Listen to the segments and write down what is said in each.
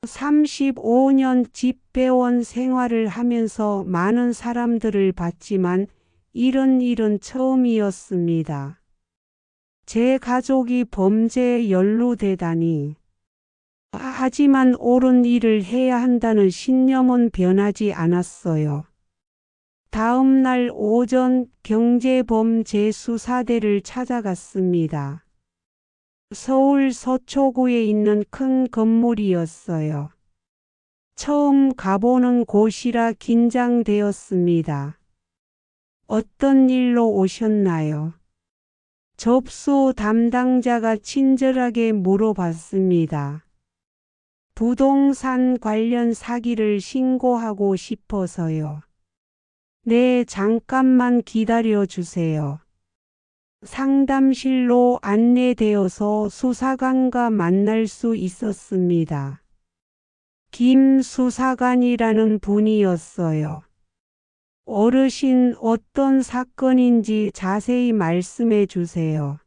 35년 집배원 생활을 하면서 많은 사람들을 봤지만 이런 일은 처음이었습니다. 제 가족이 범죄에 연루되다니. 하지만 옳은 일을 해야 한다는 신념은 변하지 않았어요. 다음 날 오전 경제범죄수사대를 찾아갔습니다. 서울 서초구에 있는 큰 건물이었어요. 처음 가보는 곳이라 긴장되었습니다. 어떤 일로 오셨나요? 접수 담당자가 친절하게 물어봤습니다. 부동산 관련 사기를 신고하고 싶어서요. 네, 잠깐만 기다려 주세요. 상담실로 안내되어서 수사관과 만날 수 있었습니다. 김 수사관이라는 분이었어요. 어르신, 어떤 사건인지 자세히 말씀해 주세요.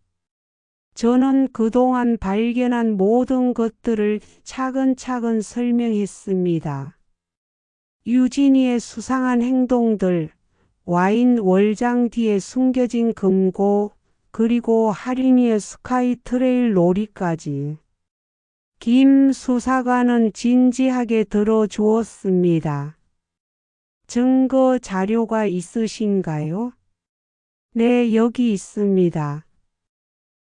저는 그동안 발견한 모든 것들을 차근차근 설명했습니다. 유진이의 수상한 행동들, 와인 월장 뒤에 숨겨진 금고, 그리고 할인이의 스카이 트레일 놀이까지. 김 수사관은 진지하게 들어주었습니다. 증거 자료가 있으신가요? 네, 여기 있습니다.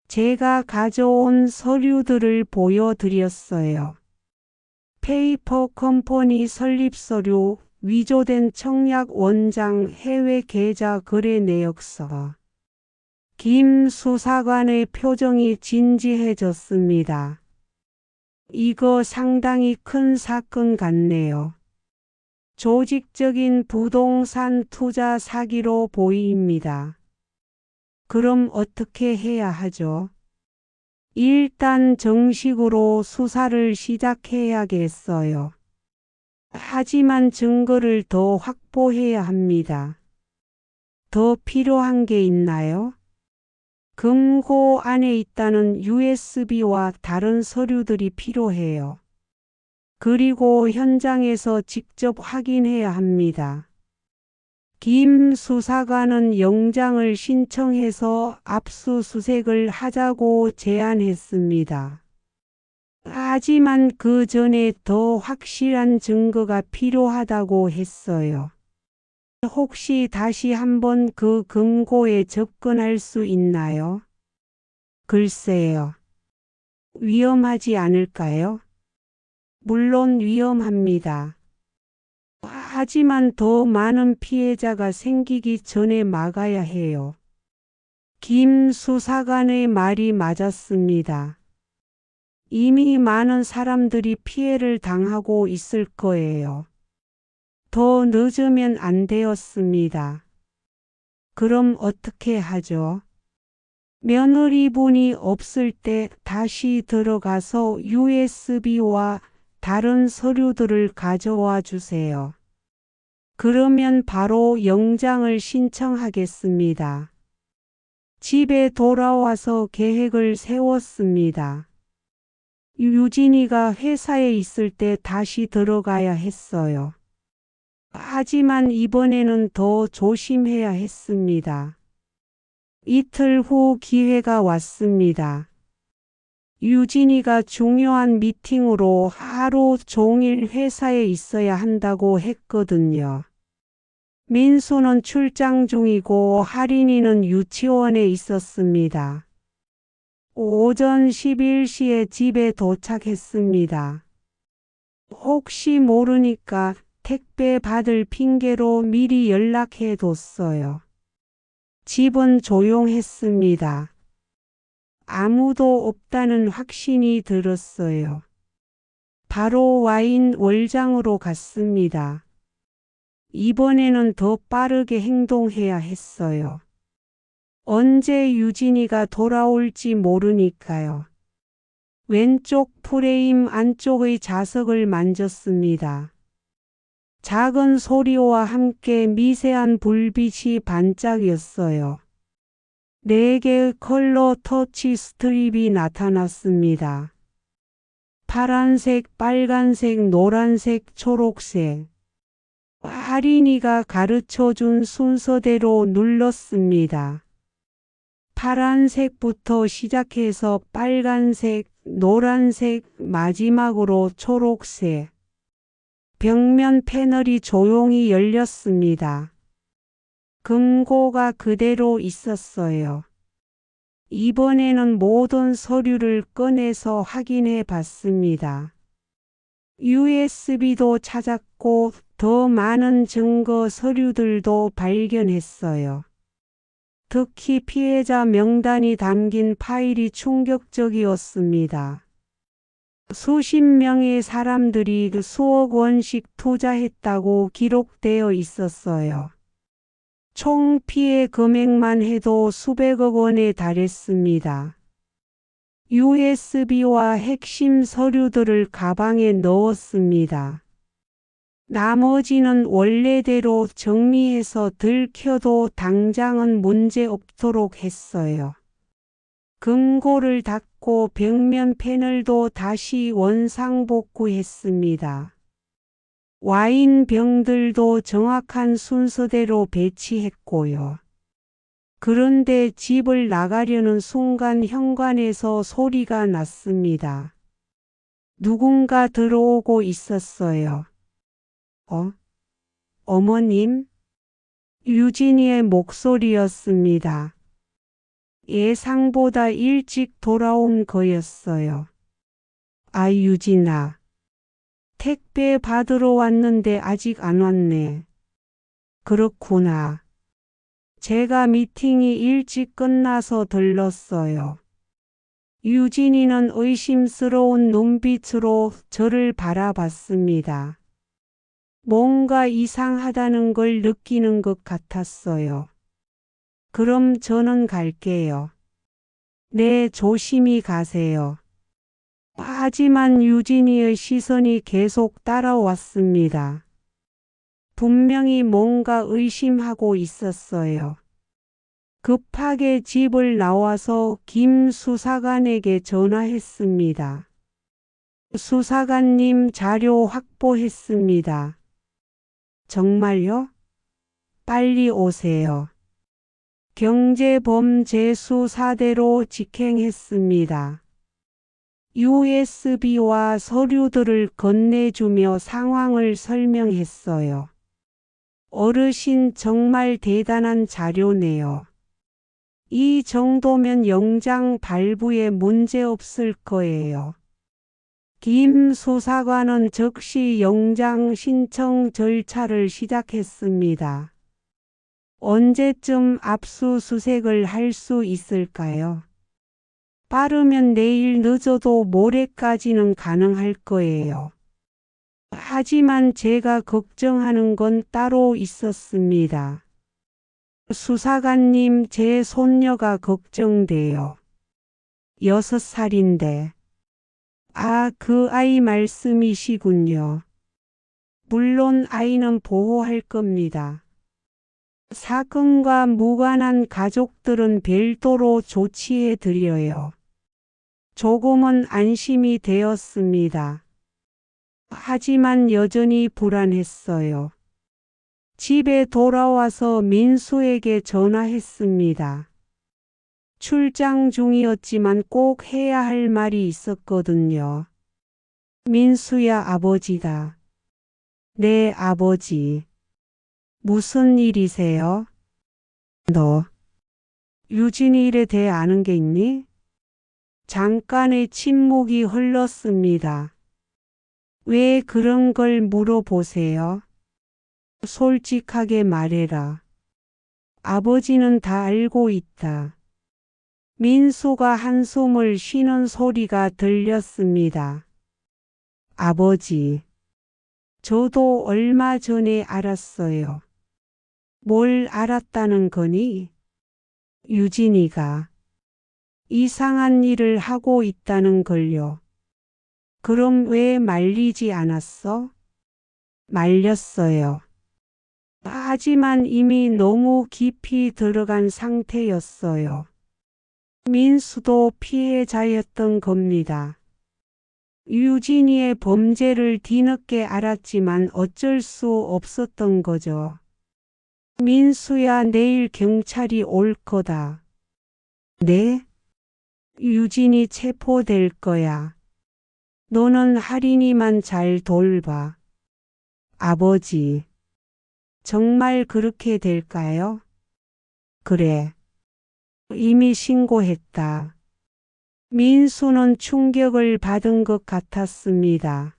제가 가져온 서류들을 보여드렸어요. 페이퍼 컴퍼니 설립 서류, 위조된 청약 원장, 해외 계좌 거래 내역서. 김 수사관의 표정이 진지해졌습니다. 이거 상당히 큰 사건 같네요. 조직적인 부동산 투자 사기로 보입니다. 그럼 어떻게 해야 하죠? 일단 정식으로 수사를 시작해야겠어요. 하지만 증거를 더 확보해야 합니다. 더 필요한 게 있나요? 금고 안에 있다는 USB와 다른 서류들이 필요해요. 그리고 현장에서 직접 확인해야 합니다. 김 수사관은 영장을 신청해서 압수수색을 하자고 제안했습니다. 하지만 그 전에 더 확실한 증거가 필요하다고 했어요. 혹시 다시 한번 그 금고에 접근할 수 있나요? 글쎄요. 위험하지 않을까요? 물론 위험합니다. 하지만 더 많은 피해자가 생기기 전에 막아야 해요. 김 수사관의 말이 맞았습니다. 이미 많은 사람들이 피해를 당하고 있을 거예요. 더 늦으면 안 되었습니다. 그럼 어떻게 하죠? 며느리분이 없을 때 다시 들어가서 USB와 다른 서류들을 가져와 주세요. 그러면 바로 영장을 신청하겠습니다. 집에 돌아와서 계획을 세웠습니다. 유진이가 회사에 있을 때 다시 들어가야 했어요. 하지만 이번에는 더 조심해야 했습니다. 이틀 후 기회가 왔습니다. 유진이가 중요한 미팅으로 하루 종일 회사에 있어야 한다고 했거든요. 민수는 출장 중이고 할인이는 유치원에 있었습니다. 오전 11시에 집에 도착했습니다. 혹시 모르니까 택배 받을 핑계로 미리 연락해 뒀어요. 집은 조용했습니다. 아무도 없다는 확신이 들었어요. 바로 와인 월장으로 갔습니다. 이번에는 더 빠르게 행동해야 했어요. 언제 유진이가 돌아올지 모르니까요. 왼쪽 프레임 안쪽의 자석을 만졌습니다. 작은 소리와 함께 미세한 불빛이 반짝였어요. 4개의 컬러 터치 스트립이 나타났습니다. 파란색, 빨간색, 노란색, 초록색. 할인이가 가르쳐준 순서대로 눌렀습니다. 파란색부터 시작해서 빨간색, 노란색, 마지막으로 초록색. 벽면 패널이 조용히 열렸습니다. 금고가 그대로 있었어요. 이번에는 모든 서류를 꺼내서 확인해 봤습니다. USB도 찾았고 더 많은 증거 서류들도 발견했어요. 특히 피해자 명단이 담긴 파일이 충격적이었습니다. 수십 명의 사람들이 수억 원씩 투자했다고 기록되어 있었어요. 총 피해 금액만 해도 수백억 원에 달했습니다. USB와 핵심 서류들을 가방에 넣었습니다. 나머지는 원래대로 정리해서 들켜도 당장은 문제 없도록 했어요. 금고를 닫고 벽면 패널도 다시 원상복구했습니다. 와인 병들도 정확한 순서대로 배치했고요. 그런데 집을 나가려는 순간 현관에서 소리가 났습니다. 누군가 들어오고 있었어요. 어머님? 유진이의 목소리였습니다. 예상보다 일찍 돌아온 거였어요. 아, 유진아. 택배 받으러 왔는데 아직 안 왔네. 그렇구나. 제가 미팅이 일찍 끝나서 들렀어요. 유진이는 의심스러운 눈빛으로 저를 바라봤습니다. 뭔가 이상하다는 걸 느끼는 것 같았어요. 그럼 저는 갈게요. 네, 조심히 가세요. 하지만 유진이의 시선이 계속 따라왔습니다. 분명히 뭔가 의심하고 있었어요. 급하게 집을 나와서 김 수사관에게 전화했습니다. 수사관님, 자료 확보했습니다. 정말요? 빨리 오세요. 경제범죄 수사대로 직행했습니다. USB와 서류들을 건네주며 상황을 설명했어요. 어르신, 정말 대단한 자료네요. 이 정도면 영장 발부에 문제 없을 거예요. 김 수사관은 즉시 영장 신청 절차를 시작했습니다. 언제쯤 압수수색을 할 수 있을까요? 빠르면 내일, 늦어도 모레까지는 가능할 거예요. 하지만 제가 걱정하는 건 따로 있었습니다. 수사관님, 제 손녀가 걱정돼요. 6살인데. 아, 그 아이 말씀이시군요. 물론 아이는 보호할 겁니다. 사건과 무관한 가족들은 별도로 조치해 드려요. 조금은 안심이 되었습니다. 하지만 여전히 불안했어요. 집에 돌아와서 민수에게 전화했습니다. 출장 중이었지만 꼭 해야 할 말이 있었거든요. 민수야, 아버지다. 네, 아버지. 무슨 일이세요? 너 유진이 일에 대해 아는 게 있니? 잠깐의 침묵이 흘렀습니다. 왜 그런 걸 물어보세요? 솔직하게 말해라. 아버지는 다 알고 있다. 민수가 한숨을 쉬는 소리가 들렸습니다. 아버지, 저도 얼마 전에 알았어요. 뭘 알았다는 거니? 유진이가 이상한 일을 하고 있다는 걸요. 그럼 왜 말리지 않았어? 말렸어요. 하지만 이미 너무 깊이 들어간 상태였어요. 민수도 피해자였던 겁니다. 유진이의 범죄를 뒤늦게 알았지만 어쩔 수 없었던 거죠. 민수야, 내일 경찰이 올 거다. 네? 유진이 체포될 거야. 너는 할인이만 잘 돌봐. 아버지, 정말 그렇게 될까요? 그래. 이미 신고했다. 민수는 충격을 받은 것 같았습니다.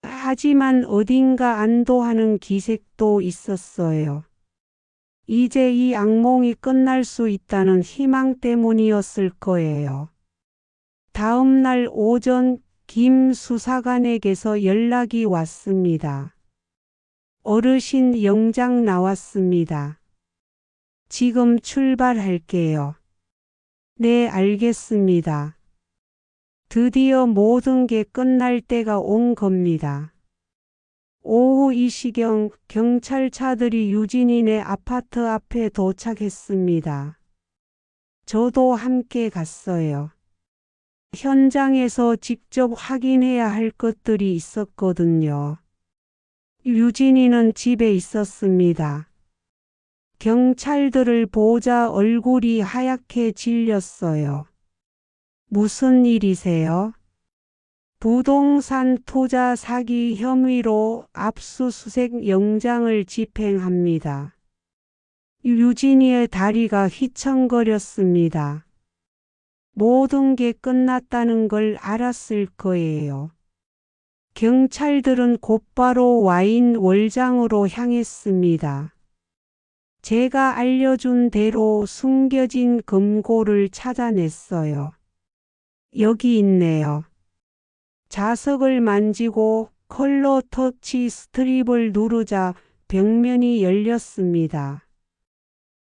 하지만 어딘가 안도하는 기색도 있었어요. 이제 이 악몽이 끝날 수 있다는 희망 때문이었을 거예요. 다음 날 오전 김 수사관에게서 연락이 왔습니다. 어르신 영장 나왔습니다. 지금 출발할게요. 네, 알겠습니다. 드디어 모든 게 끝날 때가 온 겁니다. 오후 이 시경 경찰차들이 유진이네 아파트 앞에 도착했습니다. 저도 함께 갔어요. 현장에서 직접 확인해야 할 것들이 있었거든요. 유진이는 집에 있었습니다. 경찰들을 보자 얼굴이 하얗게 질렸어요. 무슨 일이세요? 부동산 투자 사기 혐의로 압수수색 영장을 집행합니다. 유진이의 다리가 휘청거렸습니다. 모든 게 끝났다는 걸 알았을 거예요. 경찰들은 곧바로 와인 월장으로 향했습니다. 제가 알려준 대로 숨겨진 금고를 찾아냈어요. 여기 있네요. 자석을 만지고 컬러 터치 스트립을 누르자 벽면이 열렸습니다.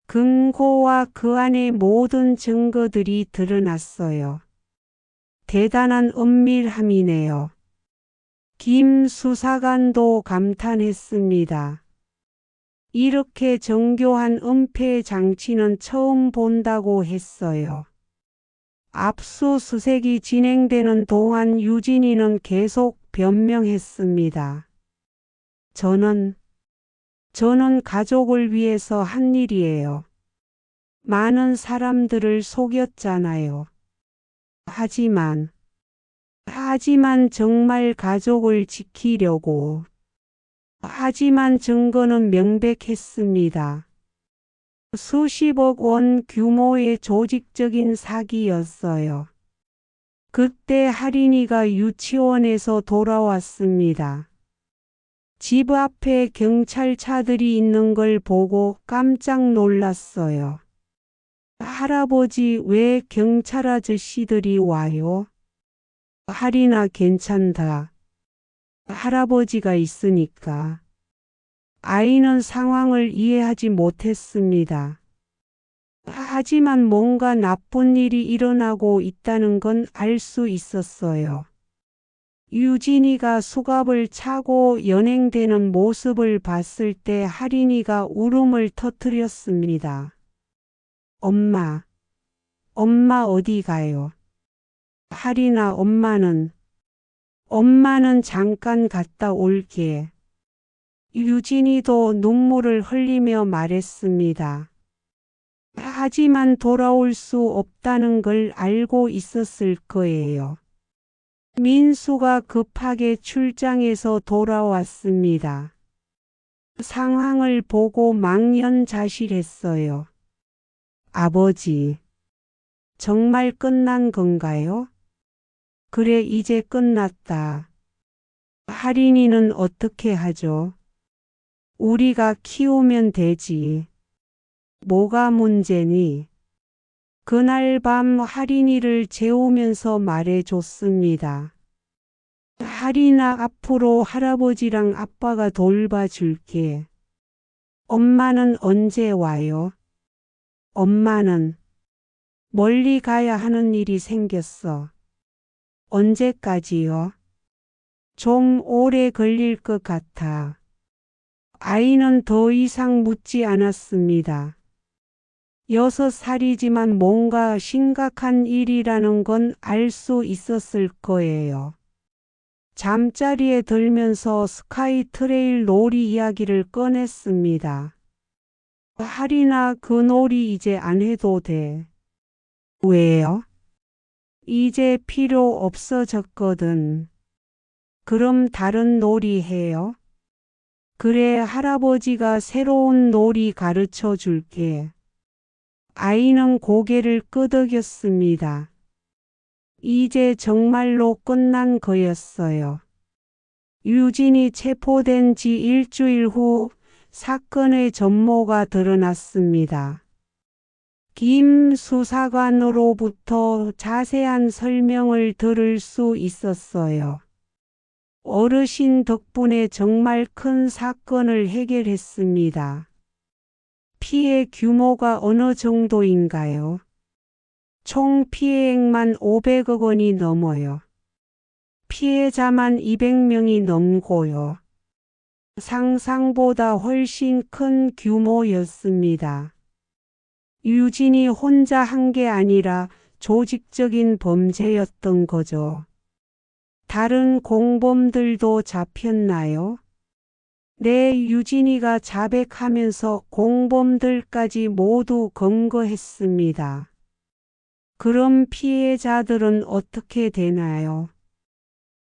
금고와 그 안의 모든 증거들이 드러났어요. 대단한 은밀함이네요. 김 수사관도 감탄했습니다. 이렇게 정교한 은폐 장치는 처음 본다고 했어요. 압수수색이 진행되는 동안 유진이는 계속 변명했습니다. 저는 가족을 위해서 한 일이에요. 많은 사람들을 속였잖아요. 하지만 정말 가족을 지키려고. 하지만 증거는 명백했습니다. 수십억 원 규모의 조직적인 사기였어요. 그때 할인이가 유치원에서 돌아왔습니다. 집 앞에 경찰차들이 있는 걸 보고 깜짝 놀랐어요. 할아버지, 왜 경찰 아저씨들이 와요? 할인아, 괜찮다. 할아버지가 있으니까. 아이는 상황을 이해하지 못했습니다. 하지만 뭔가 나쁜 일이 일어나고 있다는 건 알 수 있었어요. 유진이가 수갑을 차고 연행되는 모습을 봤을 때 할인이가 울음을 터뜨렸습니다. 엄마 어디 가요? 할인아, 엄마는 잠깐 갔다 올게. 유진이도 눈물을 흘리며 말했습니다. 하지만 돌아올 수 없다는 걸 알고 있었을 거예요. 민수가 급하게 출장해서 돌아왔습니다. 상황을 보고 망연자실했어요. 아버지, 정말 끝난 건가요? 그래, 이제 끝났다. 할인이는 어떻게 하죠? 우리가 키우면 되지. 뭐가 문제니? 그날 밤 할인이를 재우면서 말해줬습니다. 할인아, 앞으로 할아버지랑 아빠가 돌봐줄게. 엄마는 언제 와요? 엄마는 멀리 가야 하는 일이 생겼어. 언제까지요? 좀 오래 걸릴 것 같아. 아이는 더 이상 묻지 않았습니다. 6살이지만 뭔가 심각한 일이라는 건 알 수 있었을 거예요. 잠자리에 들면서 스카이트레일 놀이 이야기를 꺼냈습니다. 할인아, 그 놀이 이제 안 해도 돼. 왜요? 이제 필요 없어졌거든. 그럼 다른 놀이 해요? 그래, 할아버지가 새로운 놀이 가르쳐 줄게. 아이는 고개를 끄덕였습니다. 이제 정말로 끝난 거였어요. 유진이 체포된 지 일주일 후 사건의 전모가 드러났습니다. 김 수사관으로부터 자세한 설명을 들을 수 있었어요. 어르신 덕분에 정말 큰 사건을 해결했습니다. 피해 규모가 어느 정도인가요? 총 피해액만 500억 원이 넘어요. 피해자만 200명이 넘고요. 상상보다 훨씬 큰 규모였습니다. 유진이 혼자 한 게 아니라 조직적인 범죄였던 거죠. 다른 공범들도 잡혔나요? 네, 유진이가 자백하면서 공범들까지 모두 검거했습니다. 그럼 피해자들은 어떻게 되나요?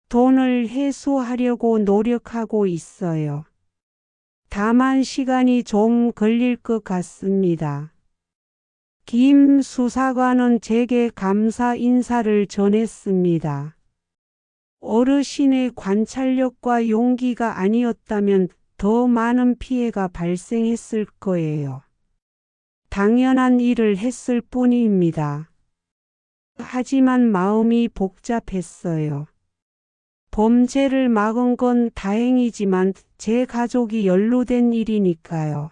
돈을 회수하려고 노력하고 있어요. 다만 시간이 좀 걸릴 것 같습니다. 김 수사관은 제게 감사 인사를 전했습니다. 어르신의 관찰력과 용기가 아니었다면 더 많은 피해가 발생했을 거예요. 당연한 일을 했을 뿐입니다. 하지만 마음이 복잡했어요. 범죄를 막은 건 다행이지만 제 가족이 연루된 일이니까요.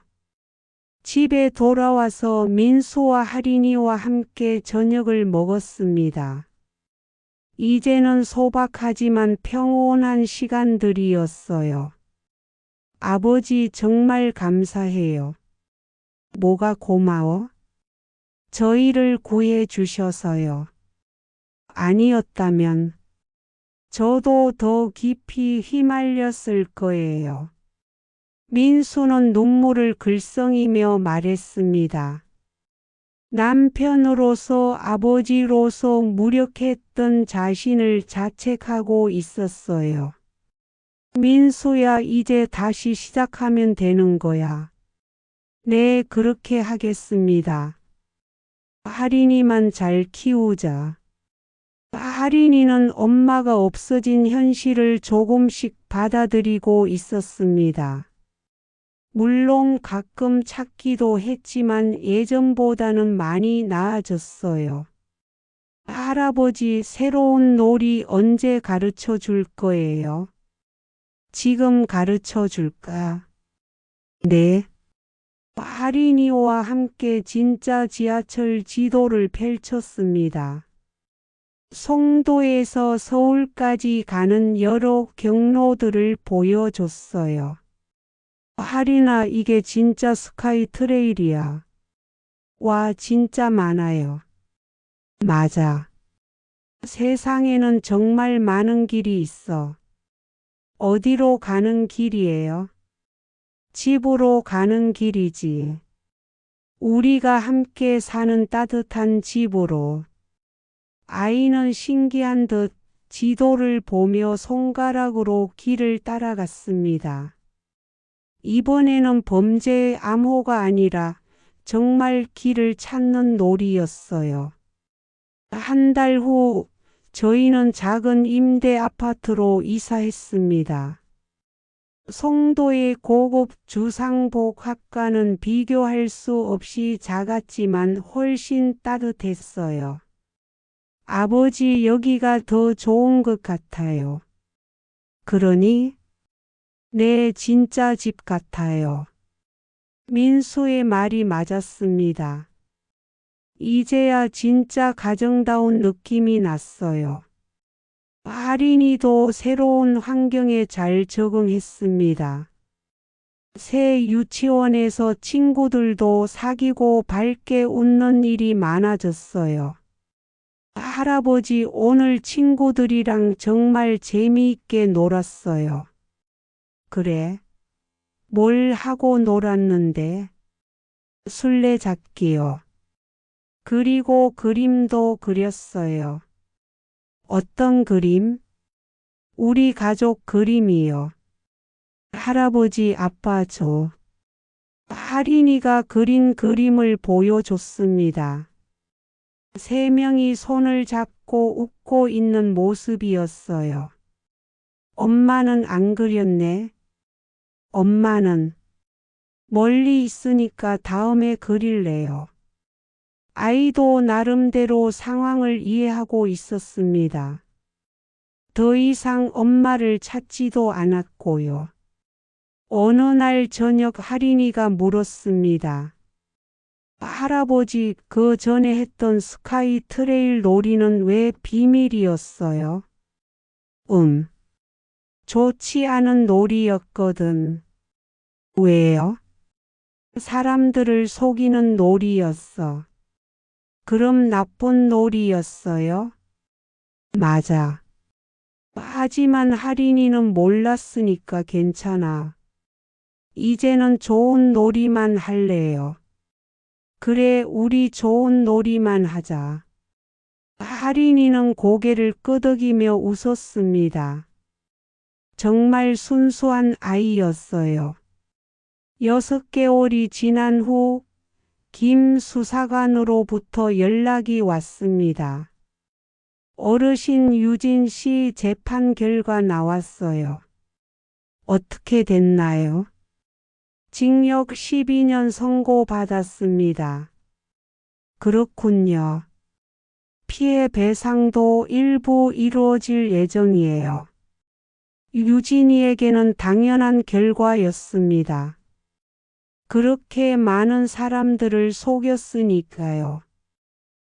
집에 돌아와서 민수와 할인이와 함께 저녁을 먹었습니다. 이제는 소박하지만 평온한 시간들이었어요. 아버지 정말 감사해요. 뭐가 고마워? 저희를 구해 주셔서요. 아니었다면 저도 더 깊이 휘말렸을 거예요. 민수는 눈물을 글썽이며 말했습니다. 남편으로서 아버지로서 무력했던 자신을 자책하고 있었어요. 민수야, 이제 다시 시작하면 되는 거야. 네, 그렇게 하겠습니다. 할인이만 잘 키우자. 할인이는 엄마가 없어진 현실을 조금씩 받아들이고 있었습니다. 물론 가끔 찾기도 했지만 예전보다는 많이 나아졌어요. 할아버지, 새로운 놀이 언제 가르쳐 줄 거예요? 지금 가르쳐 줄까? 네. 할인이와 함께 진짜 지하철 지도를 펼쳤습니다. 송도에서 서울까지 가는 여러 경로들을 보여줬어요. 할인아, 이게 진짜 스카이트레일이야. 와, 진짜 많아요. 맞아. 세상에는 정말 많은 길이 있어. 어디로 가는 길이에요? 집으로 가는 길이지. 우리가 함께 사는 따뜻한 집으로. 아이는 신기한 듯 지도를 보며 손가락으로 길을 따라갔습니다. 이번에는 범죄의 암호가 아니라 정말 길을 찾는 놀이였어요. 한 달 후 저희는 작은 임대 아파트로 이사했습니다. 송도의 고급 주상복 학과는 비교할 수 없이 작았지만 훨씬 따뜻했어요. 아버지, 여기가 더 좋은 것 같아요. 그러니? 네, 진짜 집 같아요. 민수의 말이 맞았습니다. 이제야 진짜 가정다운 느낌이 났어요. 할인이도 새로운 환경에 잘 적응했습니다. 새 유치원에서 친구들도 사귀고 밝게 웃는 일이 많아졌어요. 할아버지, 오늘 친구들이랑 정말 재미있게 놀았어요. 그래? 뭘 하고 놀았는데? 술래잡기요. 그리고 그림도 그렸어요. 어떤 그림? 우리 가족 그림이요. 할아버지, 아빠 저. 할인이가 그린 그림을 보여줬습니다. 세 명이 손을 잡고 웃고 있는 모습이었어요. 엄마는 안 그렸네. 엄마는 멀리 있으니까 다음에 그릴래요. 아이도 나름대로 상황을 이해하고 있었습니다. 더 이상 엄마를 찾지도 않았고요. 어느 날 저녁 할인이가 물었습니다. 할아버지, 그 전에 했던 스카이 트레일 놀이는 왜 비밀이었어요? 좋지 않은 놀이였거든. 왜요? 사람들을 속이는 놀이였어. 그럼 나쁜 놀이였어요? 맞아. 하지만 할인이는 몰랐으니까 괜찮아. 이제는 좋은 놀이만 할래요. 그래, 우리 좋은 놀이만 하자. 할인이는 고개를 끄덕이며 웃었습니다. 정말 순수한 아이였어요. 6개월이 지난 후 김 수사관으로부터 연락이 왔습니다. 어르신 유진 씨 재판 결과 나왔어요. 어떻게 됐나요? 징역 12년 선고받았습니다. 그렇군요. 피해 배상도 일부 이루어질 예정이에요. 유진이에게는 당연한 결과였습니다. 그렇게 많은 사람들을 속였으니까요.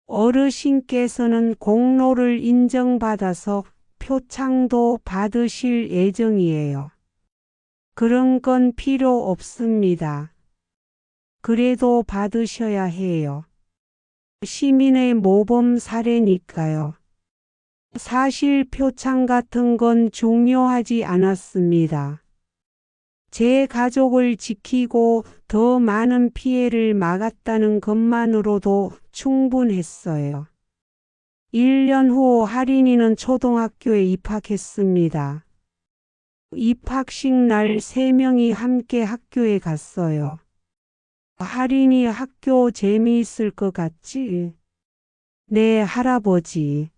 어르신께서는 공로를 인정받아서 표창도 받으실 예정이에요. 그런 건 필요 없습니다. 그래도 받으셔야 해요. 시민의 모범 사례니까요. 사실 표창 같은 건 중요하지 않았습니다. 제 가족을 지키고 더 많은 피해를 막았다는 것만으로도 충분했어요. 1년 후 할인이는 초등학교에 입학했습니다. 입학식 날 3명이 함께 학교에 갔어요. 할인이 학교 재미있을 것 같지? 네, 할아버지.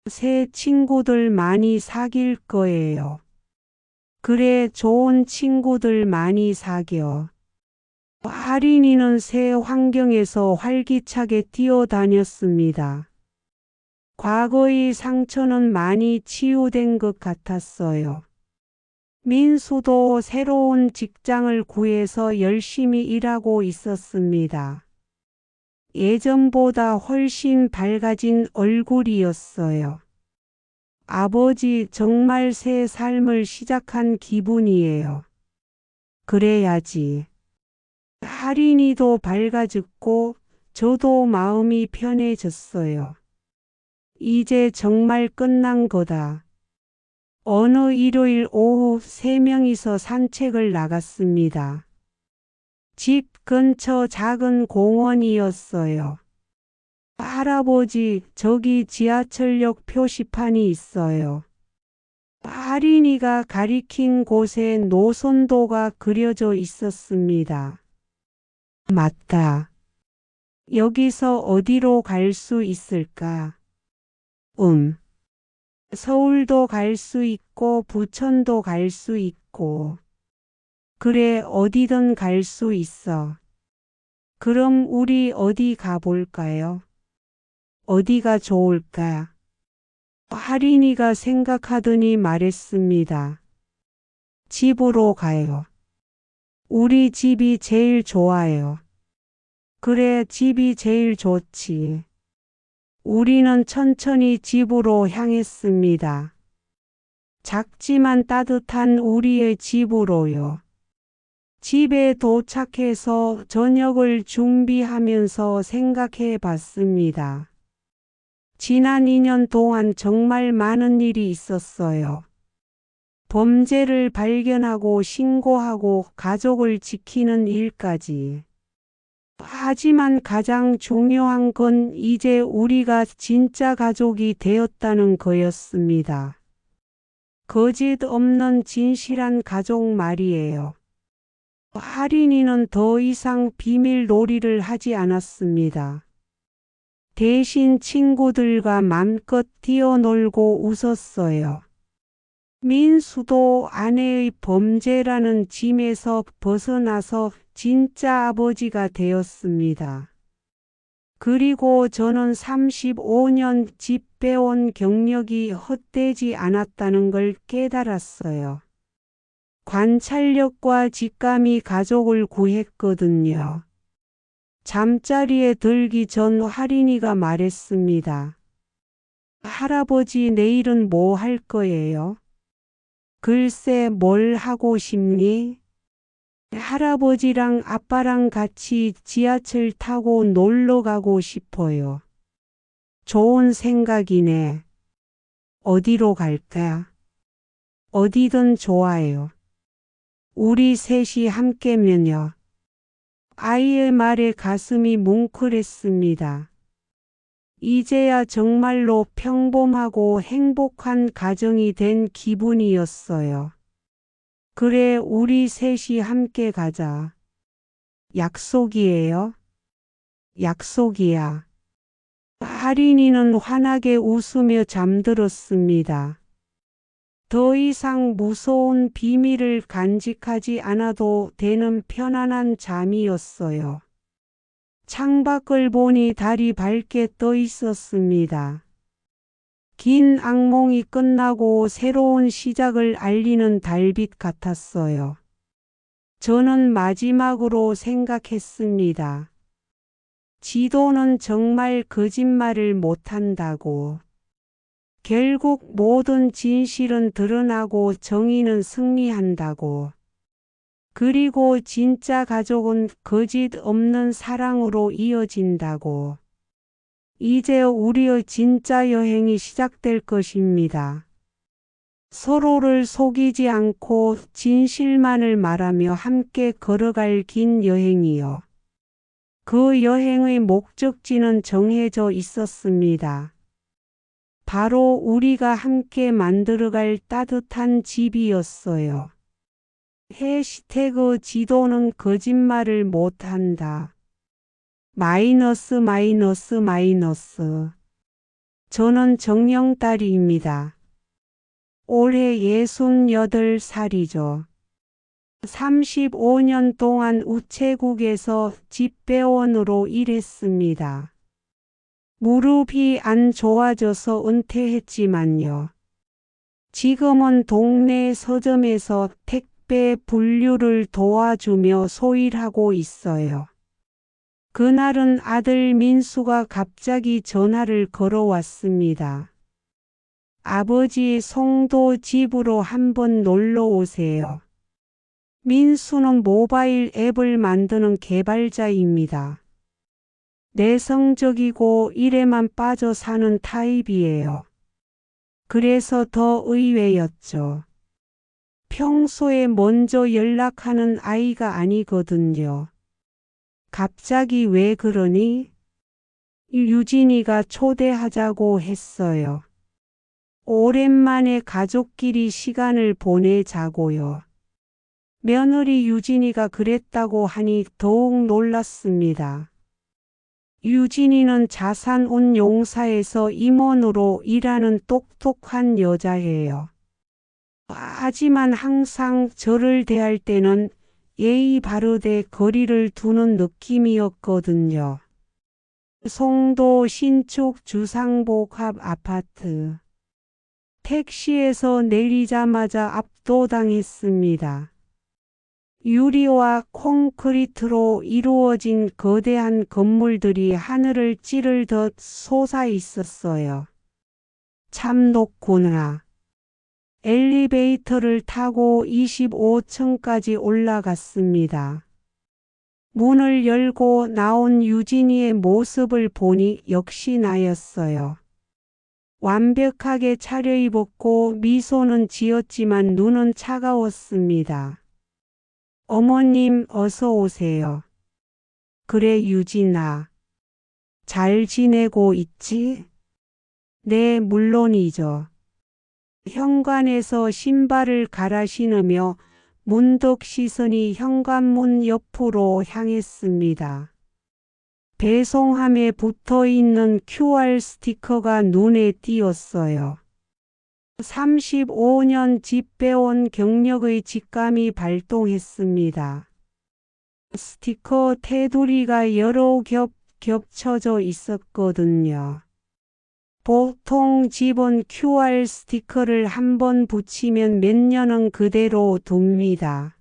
새 친구들 많이 사귈 거예요. 그래, 좋은 친구들 많이 사겨. 할인이는 새 환경에서 활기차게 뛰어다녔습니다. 과거의 상처는 많이 치유된 것 같았어요. 민수도 새로운 직장을 구해서 열심히 일하고 있었습니다. 예전보다 훨씬 밝아진 얼굴이었어요. 아버지, 정말 새 삶을 시작한 기분이에요. 그래야지. 할인이도 밝아졌고 저도 마음이 편해졌어요. 이제 정말 끝난 거다. 어느 일요일 오후 3명이서 산책을 나갔습니다. 집 근처 작은 공원이었어요. 할아버지, 저기 지하철역 표시판이 있어요. 할인이가 가리킨 곳에 노선도가 그려져 있었습니다. 맞다. 여기서 어디로 갈 수 있을까? 서울도 갈 수 있고 부천도 갈 수 있고. 그래, 어디든 갈 수 있어. 그럼 우리 어디 가볼까요? 어디가 좋을까? 할인이가 생각하더니 말했습니다. 집으로 가요. 우리 집이 제일 좋아요. 그래, 집이 제일 좋지. 우리는 천천히 집으로 향했습니다. 작지만 따뜻한 우리의 집으로요. 집에 도착해서 저녁을 준비하면서 생각해 봤습니다. 지난 2년 동안 정말 많은 일이 있었어요. 범죄를 발견하고 신고하고 가족을 지키는 일까지. 하지만 가장 중요한 건 이제 우리가 진짜 가족이 되었다는 거였습니다. 거짓 없는 진실한 가족 말이에요. 할인이는 더 이상 비밀 놀이를 하지 않았습니다. 대신 친구들과 맘껏 뛰어놀고 웃었어요. 민수도 아내의 범죄라는 짐에서 벗어나서 진짜 아버지가 되었습니다. 그리고 저는 35년 집 빼온 경력이 헛되지 않았다는 걸 깨달았어요. 관찰력과 직감이 가족을 구했거든요. 잠자리에 들기 전 할인이가 말했습니다. 할아버지 내일은 뭐 할 거예요? 글쎄 뭘 하고 싶니? 할아버지랑 아빠랑 같이 지하철 타고 놀러 가고 싶어요. 좋은 생각이네. 어디로 갈까? 어디든 좋아요. 우리 셋이 함께면요. 아이의 말에 가슴이 뭉클했습니다. 이제야 정말로 평범하고 행복한 가정이 된 기분이었어요. 그래, 우리 셋이 함께 가자. 약속이에요? 약속이야. 할인이는 환하게 웃으며 잠들었습니다. 더 이상 무서운 비밀을 간직하지 않아도 되는 편안한 잠이었어요. 창밖을 보니 달이 밝게 떠 있었습니다. 긴 악몽이 끝나고 새로운 시작을 알리는 달빛 같았어요. 저는 마지막으로 생각했습니다. 지도는 정말 거짓말을 못한다고. 결국 모든 진실은 드러나고 정의는 승리한다고. 그리고 진짜 가족은 거짓 없는 사랑으로 이어진다고. 이제 우리의 진짜 여행이 시작될 것입니다. 서로를 속이지 않고 진실만을 말하며 함께 걸어갈 긴 여행이요. 그 여행의 목적지는 정해져 있었습니다. 바로 우리가 함께 만들어갈 따뜻한 집이었어요. 해시태그 지도는 거짓말을 못한다. 마이너스. 저는 정영딸입니다. 올해 68살이죠. 35년 동안 우체국에서 집배원으로 일했습니다. 무릎이 안 좋아져서 은퇴했지만요. 지금은 동네 서점에서 택배 분류를 도와주며 소일하고 있어요. 그날은 아들 민수가 갑자기 전화를 걸어왔습니다. 아버지, 송도 집으로 한번 놀러 오세요. 민수는 모바일 앱을 만드는 개발자입니다. 내성적이고 일에만 빠져 사는 타입이에요. 그래서 더 의외였죠. 평소에 먼저 연락하는 아이가 아니거든요. 갑자기 왜 그러니? 유진이가 초대하자고 했어요. 오랜만에 가족끼리 시간을 보내자고요. 며느리 유진이가 그랬다고 하니 더욱 놀랐습니다. 유진이는 자산운용사에서 임원으로 일하는 똑똑한 여자예요. 하지만 항상 저를 대할 때는 예의 바르되 거리를 두는 느낌이었거든요. 송도 신축 주상복합 아파트. 택시에서 내리자마자 압도당했습니다. 유리와 콘크리트로 이루어진 거대한 건물들이 하늘을 찌르듯 솟아 있었어요. 참 높구나. 엘리베이터를 타고 25층까지 올라갔습니다. 문을 열고 나온 유진이의 모습을 보니 역시 나였어요. 완벽하게 차려입었고 미소는 지었지만 눈은 차가웠습니다. 어머님 어서 오세요. 그래 유진아. 잘 지내고 있지? 네 물론이죠. 현관에서 신발을 갈아 신으며 문득 시선이 현관문 옆으로 향했습니다. 배송함에 붙어있는 QR 스티커가 눈에 띄었어요. 35년 집배원 경력의 직감이 발동했습니다. 스티커 테두리가 여러 겹 겹쳐져 있었거든요. 보통 집은 QR 스티커를 한번 붙이면 몇 년은 그대로 둡니다.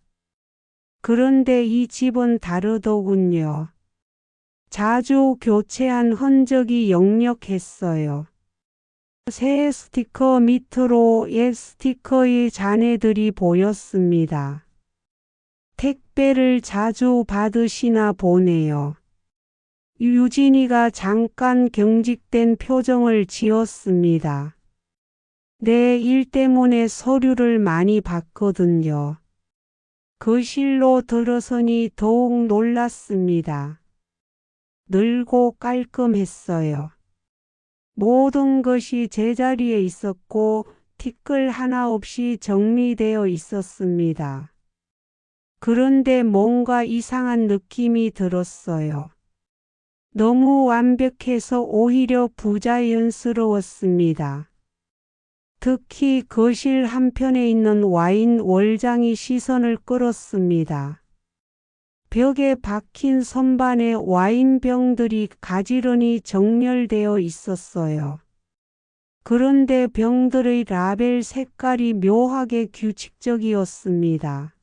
그런데 이 집은 다르더군요. 자주 교체한 흔적이 역력했어요. 새 스티커 밑으로 옛 스티커의 잔해들이 보였습니다. 택배를 자주 받으시나 보네요. 유진이가 잠깐 경직된 표정을 지었습니다. 내 일 때문에 서류를 많이 받거든요. 거실로 들어서니 더욱 놀랐습니다. 늘고 깔끔했어요. 모든 것이 제자리에 있었고 티끌 하나 없이 정리되어 있었습니다. 그런데 뭔가 이상한 느낌이 들었어요. 너무 완벽해서 오히려 부자연스러웠습니다. 특히 거실 한편에 있는 와인 월장이 시선을 끌었습니다. 벽에 박힌 선반에 와인병들이 가지런히 정렬되어 있었어요. 그런데 병들의 라벨 색깔이 묘하게 규칙적이었습니다.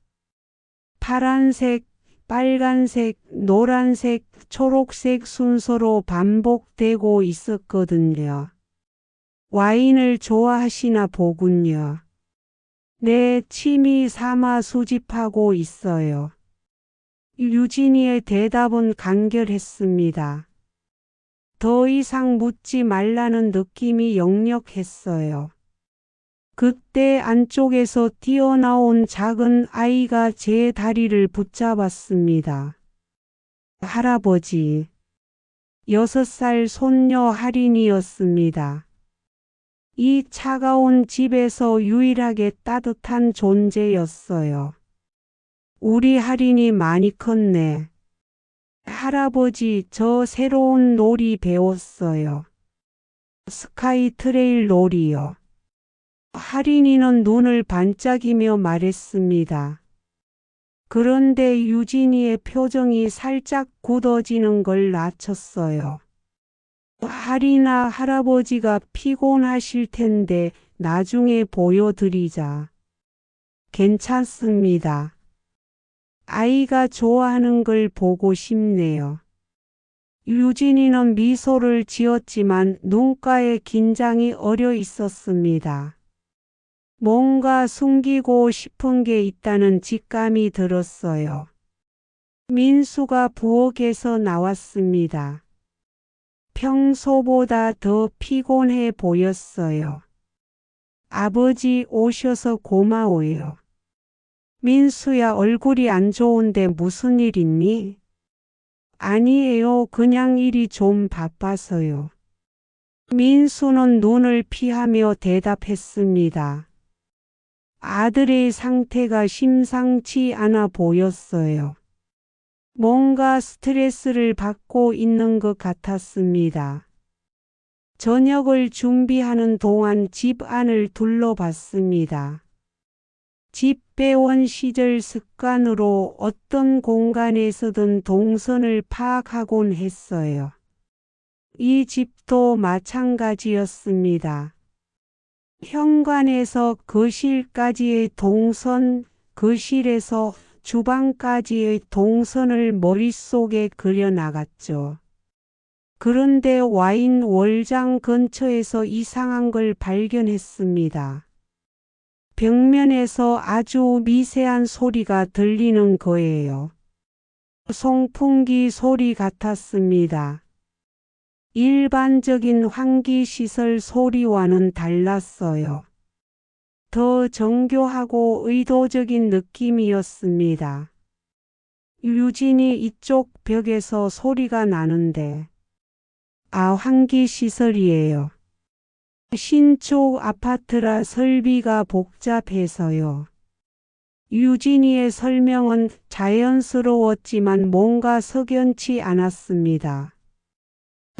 파란색, 빨간색, 노란색, 초록색 순서로 반복되고 있었거든요. 와인을 좋아하시나 보군요. 네, 취미 삼아 수집하고 있어요. 유진이의 대답은 간결했습니다. 더 이상 묻지 말라는 느낌이 역력했어요. 그때 안쪽에서 뛰어나온 작은 아이가 제 다리를 붙잡았습니다. 할아버지. 6살 손녀 할인이었습니다. 이 차가운 집에서 유일하게 따뜻한 존재였어요. 우리 할인이 많이 컸네. 할아버지, 저 새로운 놀이 배웠어요. 스카이 트레일 놀이요. 할인이는 눈을 반짝이며 말했습니다. 그런데 유진이의 표정이 살짝 굳어지는 걸 낮췄어요. 할인아, 할아버지가 피곤하실 텐데 나중에 보여드리자. 괜찮습니다. 아이가 좋아하는 걸 보고 싶네요. 유진이는 미소를 지었지만 눈가에 긴장이 어려 있었습니다. 뭔가 숨기고 싶은 게 있다는 직감이 들었어요. 민수가 부엌에서 나왔습니다. 평소보다 더 피곤해 보였어요. 아버지 오셔서 고마워요. 민수야, 얼굴이 안 좋은데 무슨 일 있니? 아니에요. 그냥 일이 좀 바빠서요. 민수는 눈을 피하며 대답했습니다. 아들의 상태가 심상치 않아 보였어요. 뭔가 스트레스를 받고 있는 것 같았습니다. 저녁을 준비하는 동안 집 안을 둘러봤습니다. 집배원 시절 습관으로 어떤 공간에서든 동선을 파악하곤 했어요. 이 집도 마찬가지였습니다. 현관에서 거실까지의 동선, 거실에서 주방까지의 동선을 머릿속에 그려나갔죠. 그런데 와인 월장 근처에서 이상한 걸 발견했습니다. 벽면에서 아주 미세한 소리가 들리는 거예요. 송풍기 소리 같았습니다. 일반적인 환기시설 소리와는 달랐어요. 더 정교하고 의도적인 느낌이었습니다. 유진이 이쪽 벽에서 소리가 나는데, 환기시설이에요. 신축 아파트라 설비가 복잡해서요. 유진이의 설명은 자연스러웠지만 뭔가 석연치 않았습니다.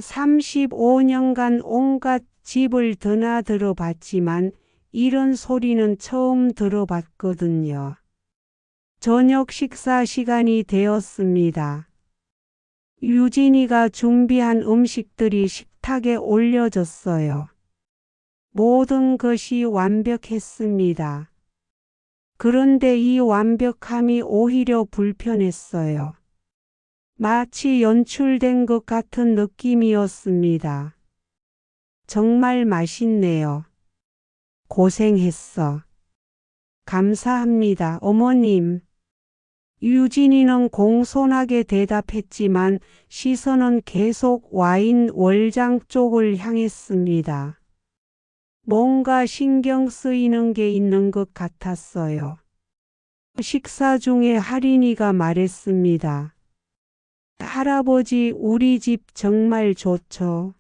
35년간 온갖 집을 드나들어 봤지만 이런 소리는 처음 들어봤거든요. 저녁 식사 시간이 되었습니다. 유진이가 준비한 음식들이 식탁에 올려졌어요. 모든 것이 완벽했습니다. 그런데 이 완벽함이 오히려 불편했어요. 마치 연출된 것 같은 느낌이었습니다. 정말 맛있네요. 고생했어. 감사합니다, 어머님. 유진이는 공손하게 대답했지만 시선은 계속 와인 월장 쪽을 향했습니다. 뭔가 신경 쓰이는 게 있는 것 같았어요. 식사 중에 할인이가 말했습니다. 할아버지, 우리 집 정말 좋죠.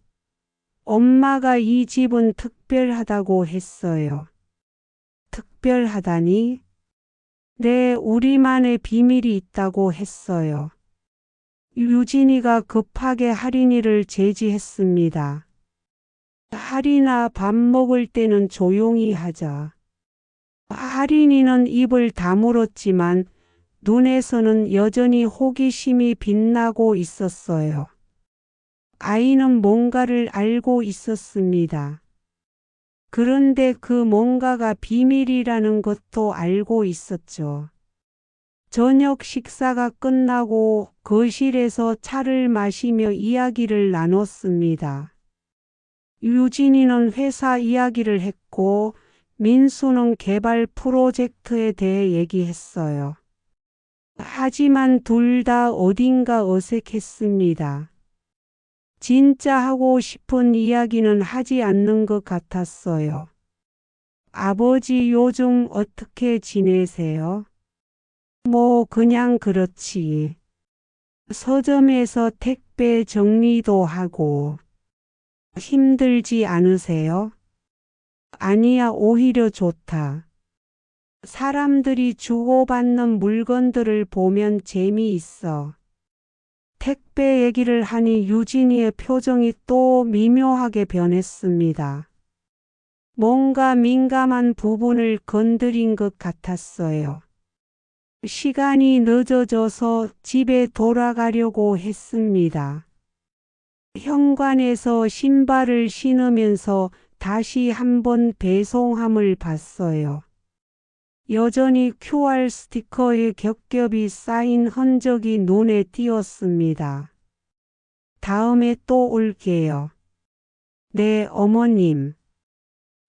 엄마가 이 집은 특별하다고 했어요. 특별하다니? 네, 우리만의 비밀이 있다고 했어요. 유진이가 급하게 할인이를 제지했습니다. 할인아, 밥 먹을 때는 조용히 하자. 할인이는 입을 다물었지만 눈에서는 여전히 호기심이 빛나고 있었어요. 아이는 뭔가를 알고 있었습니다. 그런데 그 뭔가가 비밀이라는 것도 알고 있었죠. 저녁 식사가 끝나고 거실에서 차를 마시며 이야기를 나눴습니다. 유진이는 회사 이야기를 했고 민수는 개발 프로젝트에 대해 얘기했어요. 하지만 둘 다 어딘가 어색했습니다. 진짜 하고 싶은 이야기는 하지 않는 것 같았어요. 아버지, 요즘 어떻게 지내세요? 뭐 그냥 그렇지. 서점에서 택배 정리도 하고. 힘들지 않으세요? 아니야, 오히려 좋다. 사람들이 주고받는 물건들을 보면 재미있어. 택배 얘기를 하니 유진이의 표정이 또 미묘하게 변했습니다. 뭔가 민감한 부분을 건드린 것 같았어요. 시간이 늦어져서 집에 돌아가려고 했습니다. 현관에서 신발을 신으면서 다시 한번 배송함을 봤어요. 여전히 QR 스티커에 겹겹이 쌓인 흔적이 눈에 띄었습니다. 다음에 또 올게요. 네, 어머님.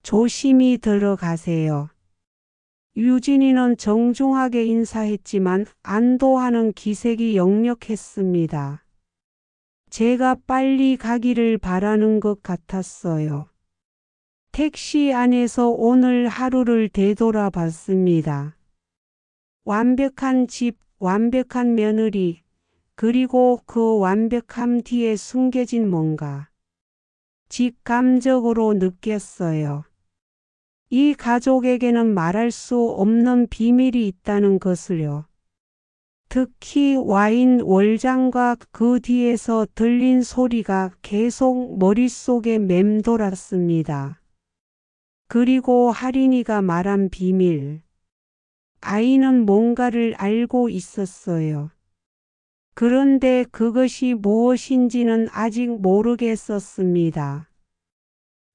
조심히 들어가세요. 유진이는 정중하게 인사했지만 안도하는 기색이 역력했습니다. 제가 빨리 가기를 바라는 것 같았어요. 택시 안에서 오늘 하루를 되돌아봤습니다. 완벽한 집, 완벽한 며느리, 그리고 그 완벽함 뒤에 숨겨진 뭔가. 직감적으로 느꼈어요. 이 가족에게는 말할 수 없는 비밀이 있다는 것을요. 특히 와인 월장과 그 뒤에서 들린 소리가 계속 머릿속에 맴돌았습니다. 그리고 할인이가 말한 비밀. 아이는 뭔가를 알고 있었어요. 그런데 그것이 무엇인지는 아직 모르겠었습니다.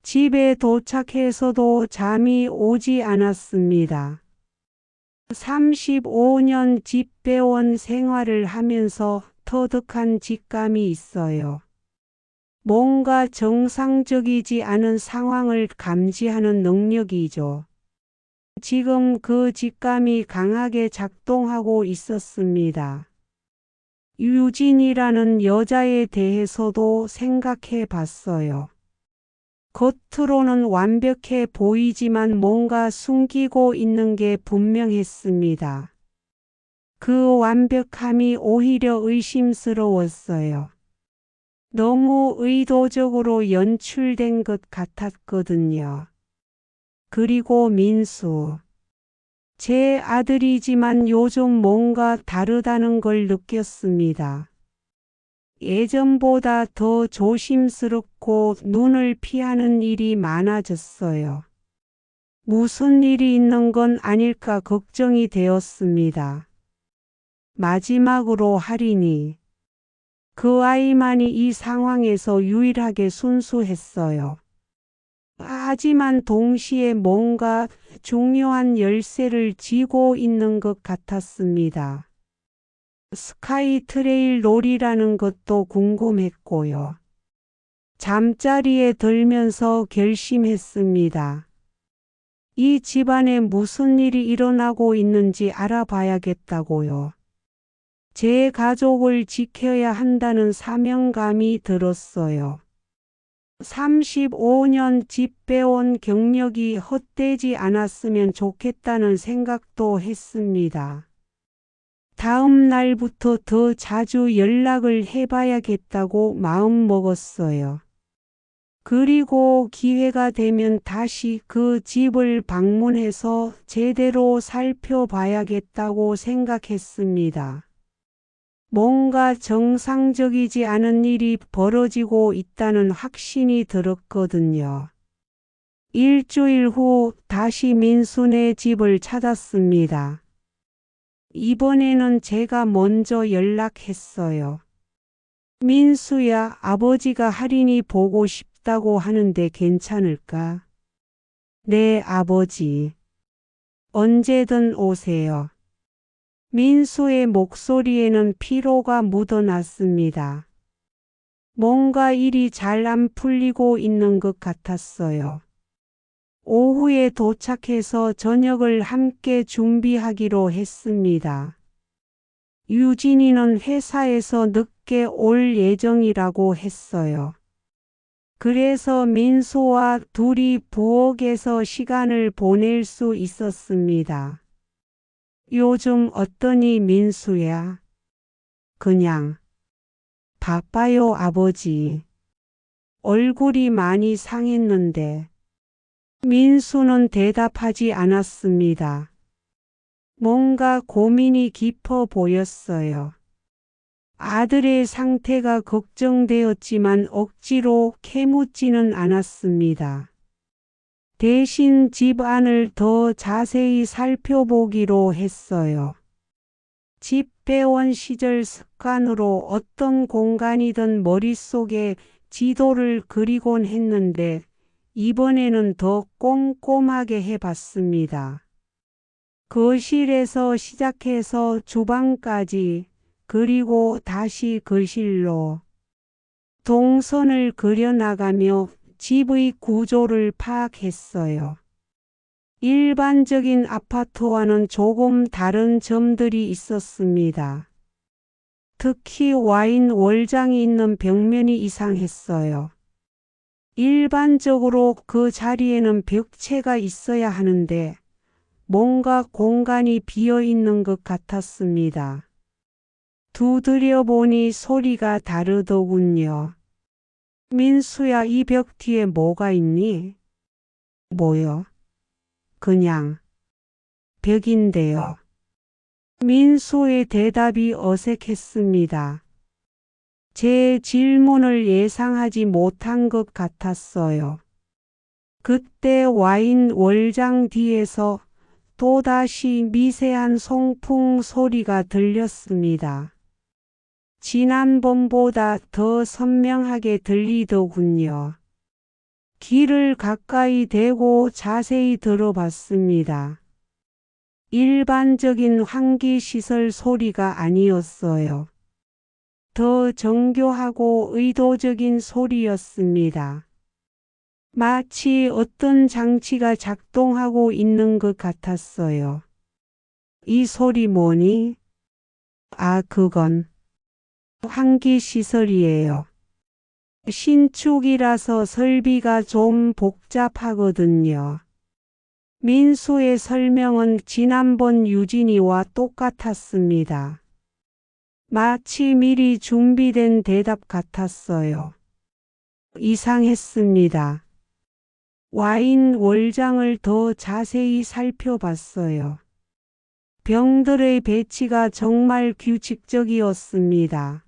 집에 도착해서도 잠이 오지 않았습니다. 35년 집배원 생활을 하면서 터득한 직감이 있어요. 뭔가 정상적이지 않은 상황을 감지하는 능력이죠. 지금 그 직감이 강하게 작동하고 있었습니다. 유진이라는 여자에 대해서도 생각해 봤어요. 겉으로는 완벽해 보이지만 뭔가 숨기고 있는 게 분명했습니다. 그 완벽함이 오히려 의심스러웠어요. 너무 의도적으로 연출된 것 같았거든요. 그리고 민수. 제 아들이지만 요즘 뭔가 다르다는 걸 느꼈습니다. 예전보다 더 조심스럽고 눈을 피하는 일이 많아졌어요. 무슨 일이 있는 건 아닐까 걱정이 되었습니다. 마지막으로 할인이. 그 아이만이 이 상황에서 유일하게 순수했어요. 하지만 동시에 뭔가 중요한 열쇠를 쥐고 있는 것 같았습니다. 스카이 트레일 롤이라는 것도 궁금했고요. 잠자리에 들면서 결심했습니다. 이 집안에 무슨 일이 일어나고 있는지 알아봐야겠다고요. 제 가족을 지켜야 한다는 사명감이 들었어요. 35년 집배원 경력이 헛되지 않았으면 좋겠다는 생각도 했습니다. 다음 날부터 더 자주 연락을 해봐야겠다고 마음먹었어요. 그리고 기회가 되면 다시 그 집을 방문해서 제대로 살펴봐야겠다고 생각했습니다. 뭔가 정상적이지 않은 일이 벌어지고 있다는 확신이 들었거든요. 일주일 후 다시 민수네 집을 찾았습니다. 이번에는 제가 먼저 연락했어요. 민수야, 아버지가 할인이 보고 싶다고 하는데 괜찮을까? 네, 아버지. 언제든 오세요. 민수의 목소리에는 피로가 묻어났습니다. 뭔가 일이 잘 안 풀리고 있는 것 같았어요. 오후에 도착해서 저녁을 함께 준비하기로 했습니다. 유진이는 회사에서 늦게 올 예정이라고 했어요. 그래서 민수와 둘이 부엌에서 시간을 보낼 수 있었습니다. 요즘 어떠니 민수야? 그냥 바빠요 아버지. 얼굴이 많이 상했는데. 민수는 대답하지 않았습니다. 뭔가 고민이 깊어 보였어요. 아들의 상태가 걱정되었지만 억지로 캐묻지는 않았습니다. 대신 집 안을 더 자세히 살펴보기로 했어요. 집배원 시절 습관으로 어떤 공간이든 머릿속에 지도를 그리곤 했는데 이번에는 더 꼼꼼하게 해봤습니다. 거실에서 시작해서 주방까지 그리고 다시 거실로 동선을 그려나가며 집의 구조를 파악했어요. 일반적인 아파트와는 조금 다른 점들이 있었습니다. 특히 와인 월장이 있는 벽면이 이상했어요. 일반적으로 그 자리에는 벽체가 있어야 하는데 뭔가 공간이 비어 있는 것 같았습니다. 두드려 보니 소리가 다르더군요. 민수야, 이 벽 뒤에 뭐가 있니? 뭐요? 그냥 벽인데요. 민수의 대답이 어색했습니다. 제 질문을 예상하지 못한 것 같았어요. 그때 와인 월장 뒤에서 또다시 미세한 송풍 소리가 들렸습니다. 지난번보다 더 선명하게 들리더군요. 귀를 가까이 대고 자세히 들어봤습니다. 일반적인 환기시설 소리가 아니었어요. 더 정교하고 의도적인 소리였습니다. 마치 어떤 장치가 작동하고 있는 것 같았어요. 이 소리 뭐니? 아, 그건 환기시설이에요. 신축이라서 설비가 좀 복잡하거든요. 민수의 설명은 지난번 유진이와 똑같았습니다. 마치 미리 준비된 대답 같았어요. 이상했습니다. 와인 월장을 더 자세히 살펴봤어요. 병들의 배치가 정말 규칙적이었습니다.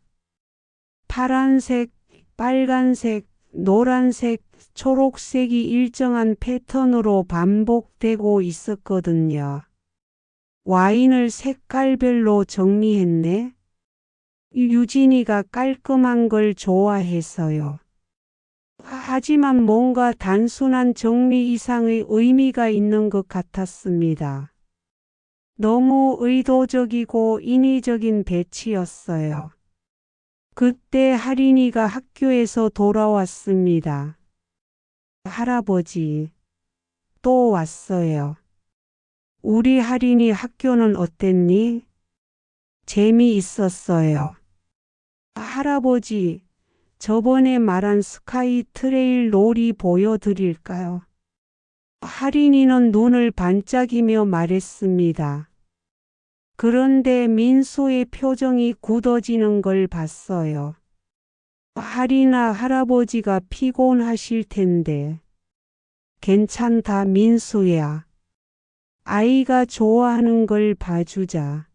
파란색, 빨간색, 노란색, 초록색이 일정한 패턴으로 반복되고 있었거든요. 와인을 색깔별로 정리했네. 유진이가 깔끔한 걸 좋아해서요. 하지만 뭔가 단순한 정리 이상의 의미가 있는 것 같았습니다. 너무 의도적이고 인위적인 배치였어요. 그때 할인이가 학교에서 돌아왔습니다. 할아버지, 또 왔어요. 우리 할인이 학교는 어땠니? 재미있었어요. 할아버지, 저번에 말한 스카이 트레일 놀이 보여드릴까요? 할인이는 눈을 반짝이며 말했습니다. 그런데 민수의 표정이 굳어지는 걸 봤어요. 할인아, 할아버지가 피곤하실 텐데. 괜찮다, 민수야. 아이가 좋아하는 걸 봐주자.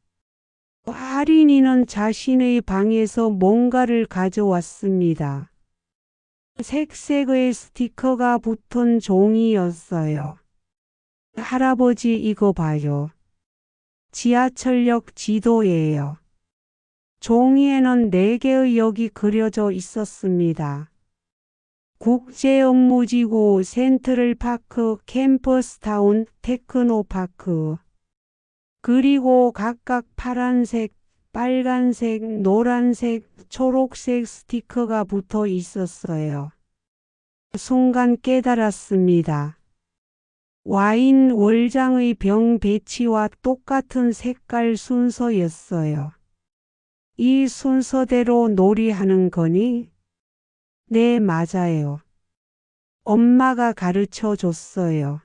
할인이는 자신의 방에서 뭔가를 가져왔습니다. 색색의 스티커가 붙은 종이였어요. 할아버지, 이거 봐요. 지하철역 지도예요. 종이에는 4개의 역이 그려져 있었습니다. 국제업무지구, 센트럴파크, 캠퍼스타운, 테크노파크. 그리고 각각 파란색, 빨간색, 노란색, 초록색 스티커가 붙어 있었어요. 순간 깨달았습니다. 와인 월장의 병 배치와 똑같은 색깔 순서였어요. 이 순서대로 놀이하는 거니? 네, 맞아요. 엄마가 가르쳐 줬어요.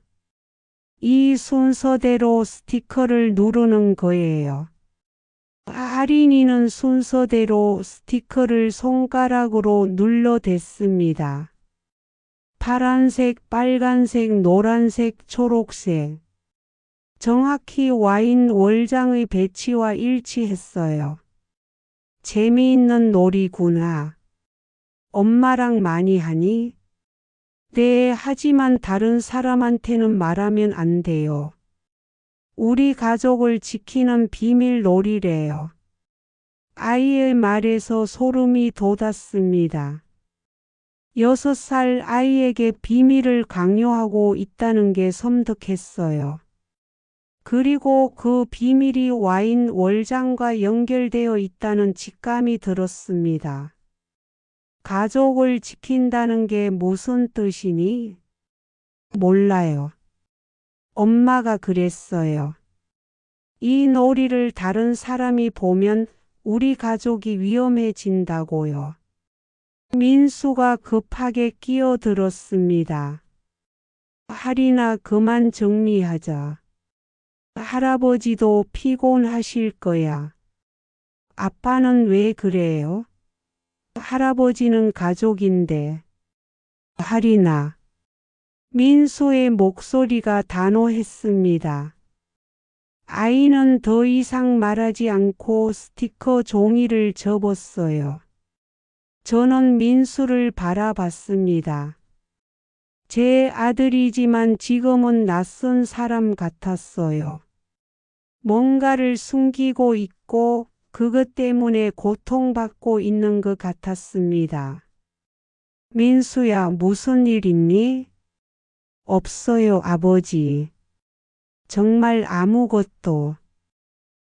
이 순서대로 스티커를 누르는 거예요. 할인이는 순서대로 스티커를 손가락으로 눌러댔습니다. 파란색, 빨간색, 노란색, 초록색. 정확히 와인 월장의 배치와 일치했어요. 재미있는 놀이구나. 엄마랑 많이 하니? 네, 하지만 다른 사람한테는 말하면 안 돼요. 우리 가족을 지키는 비밀 놀이래요. 아이의 말에서 소름이 돋았습니다. 6살 아이에게 비밀을 강요하고 있다는 게 섬뜩했어요. 그리고 그 비밀이 와인 월장과 연결되어 있다는 직감이 들었습니다. 가족을 지킨다는 게 무슨 뜻이니? 몰라요. 엄마가 그랬어요. 이 놀이를 다른 사람이 보면 우리 가족이 위험해진다고요. 민수가 급하게 끼어들었습니다. 할인아, 그만 정리하자. 할아버지도 피곤하실 거야. 아빠는 왜 그래요? 할아버지는 가족인데. 할인아. 민수의 목소리가 단호했습니다. 아이는 더 이상 말하지 않고 스티커 종이를 접었어요. 저는 민수를 바라봤습니다. 제 아들이지만 지금은 낯선 사람 같았어요. 뭔가를 숨기고 있고 그것 때문에 고통받고 있는 것 같았습니다. 민수야, 무슨 일 있니? 없어요, 아버지. 정말 아무것도.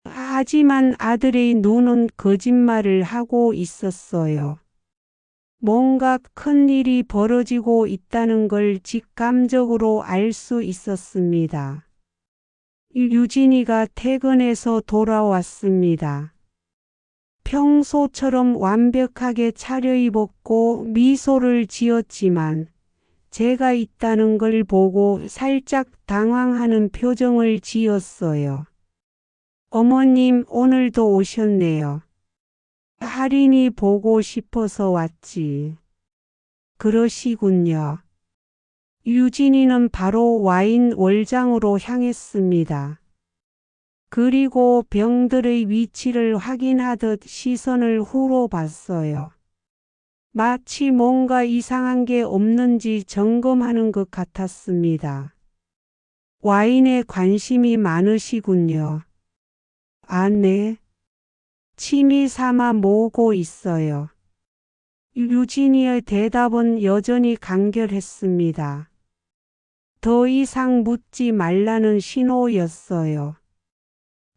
하지만 아들의 눈은 거짓말을 하고 있었어요. 뭔가 큰 일이 벌어지고 있다는 걸 직감적으로 알 수 있었습니다. 유진이가 퇴근해서 돌아왔습니다. 평소처럼 완벽하게 차려입었고 미소를 지었지만 제가 있다는 걸 보고 살짝 당황하는 표정을 지었어요. 어머님, 오늘도 오셨네요. 할인이 보고 싶어서 왔지. 그러시군요. 유진이는 바로 와인 월장으로 향했습니다. 그리고 병들의 위치를 확인하듯 시선을 후로 봤어요. 마치 뭔가 이상한 게 없는지 점검하는 것 같았습니다. 와인에 관심이 많으시군요. 아, 네. 취미 삼아 모으고 있어요. 유진이의 대답은 여전히 간결했습니다. 더 이상 묻지 말라는 신호였어요.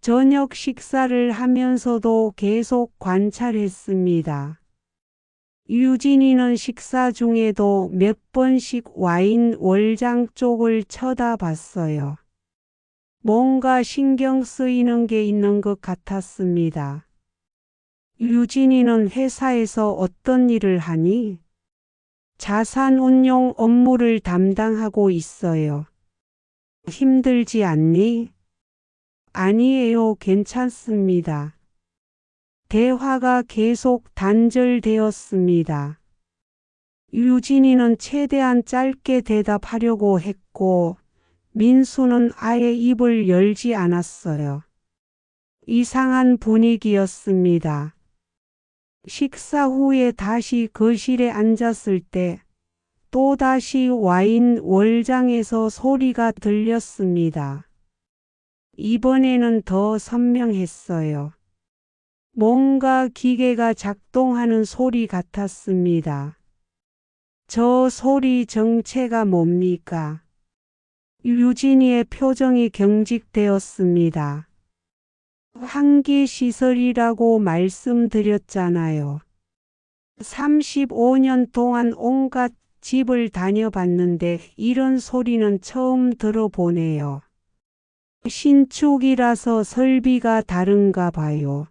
저녁 식사를 하면서도 계속 관찰했습니다. 유진이는 식사 중에도 몇 번씩 와인 월장 쪽을 쳐다봤어요. 뭔가 신경 쓰이는 게 있는 것 같았습니다. 유진이는 회사에서 어떤 일을 하니? 자산운용 업무를 담당하고 있어요. 힘들지 않니? 아니에요, 괜찮습니다. 대화가 계속 단절되었습니다. 유진이는 최대한 짧게 대답하려고 했고, 민수는 아예 입을 열지 않았어요. 이상한 분위기였습니다. 식사 후에 다시 거실에 앉았을 때 또다시 와인 월장에서 소리가 들렸습니다. 이번에는 더 선명했어요. 뭔가 기계가 작동하는 소리 같았습니다. 저 소리 정체가 뭡니까? 유진이의 표정이 경직되었습니다. 환기시설이라고 말씀드렸잖아요. 35년 동안 온갖 집을 다녀봤는데 이런 소리는 처음 들어보네요. 신축이라서 설비가 다른가 봐요.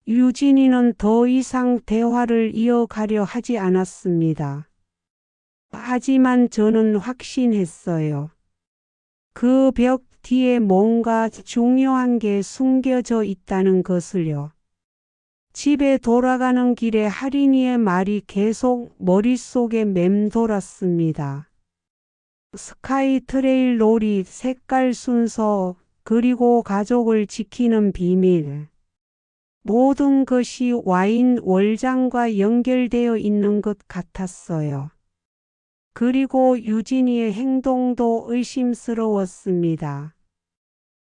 유진이는 더 이상 대화를 이어가려 하지 않았습니다. 하지만 저는 확신했어요. 그 벽 뒤에 뭔가 중요한 게 숨겨져 있다는 것을요. 집에 돌아가는 길에 할인이의 말이 계속 머릿속에 맴돌았습니다. 스카이 트레일 놀이, 색깔 순서, 그리고 가족을 지키는 비밀. 모든 것이 와인 월장과 연결되어 있는 것 같았어요. 그리고 유진이의 행동도 의심스러웠습니다.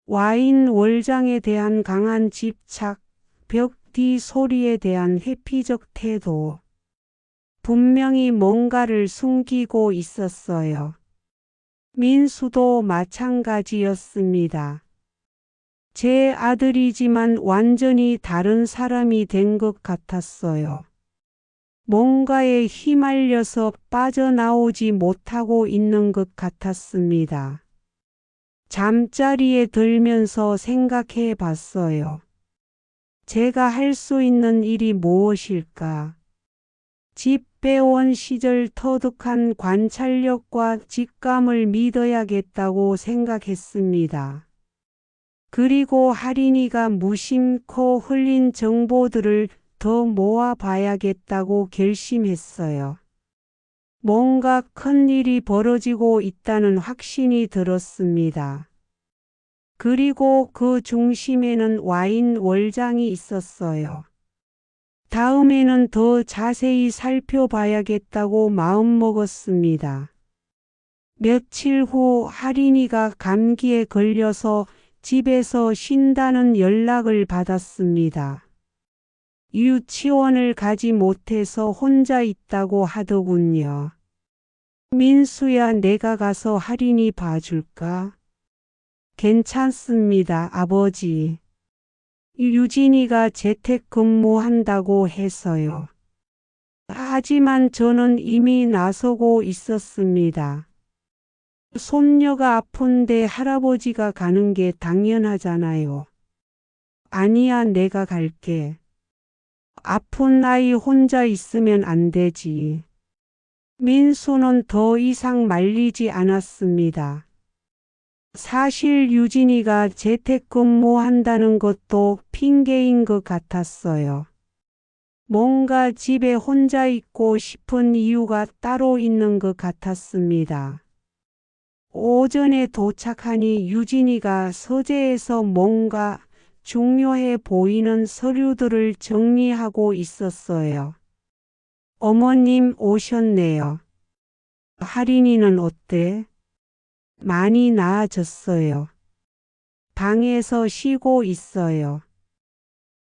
와인 월장에 대한 강한 집착, 벽 뒤 소리에 대한 회피적 태도. 분명히 뭔가를 숨기고 있었어요. 민수도 마찬가지였습니다. 제 아들이지만 완전히 다른 사람이 된 것 같았어요. 뭔가에 휘말려서 빠져나오지 못하고 있는 것 같았습니다. 잠자리에 들면서 생각해 봤어요. 제가 할 수 있는 일이 무엇일까? 집 배원 시절 터득한 관찰력과 직감을 믿어야겠다고 생각했습니다. 그리고 할인이가 무심코 흘린 정보들을 더 모아봐야겠다고 결심했어요. 뭔가 큰 일이 벌어지고 있다는 확신이 들었습니다. 그리고 그 중심에는 와인 월장이 있었어요. 다음에는 더 자세히 살펴봐야겠다고 마음먹었습니다. 며칠 후 할인이가 감기에 걸려서 집에서 쉰다는 연락을 받았습니다. 유치원을 가지 못해서 혼자 있다고 하더군요. 민수야, 내가 가서 할인이 봐줄까? 괜찮습니다, 아버지. 유진이가 재택근무한다고 해서요. 하지만 저는 이미 나서고 있었습니다. 손녀가 아픈데 할아버지가 가는 게 당연하잖아요. 아니야, 내가 갈게. 아픈 아이 혼자 있으면 안 되지. 민수는 더 이상 말리지 않았습니다. 사실 유진이가 재택근무한다는 것도 핑계인 것 같았어요. 뭔가 집에 혼자 있고 싶은 이유가 따로 있는 것 같았습니다. 오전에 도착하니 유진이가 서재에서 뭔가 중요해 보이는 서류들을 정리하고 있었어요. 어머님 오셨네요. 할인이는 어때? 많이 나아졌어요. 방에서 쉬고 있어요.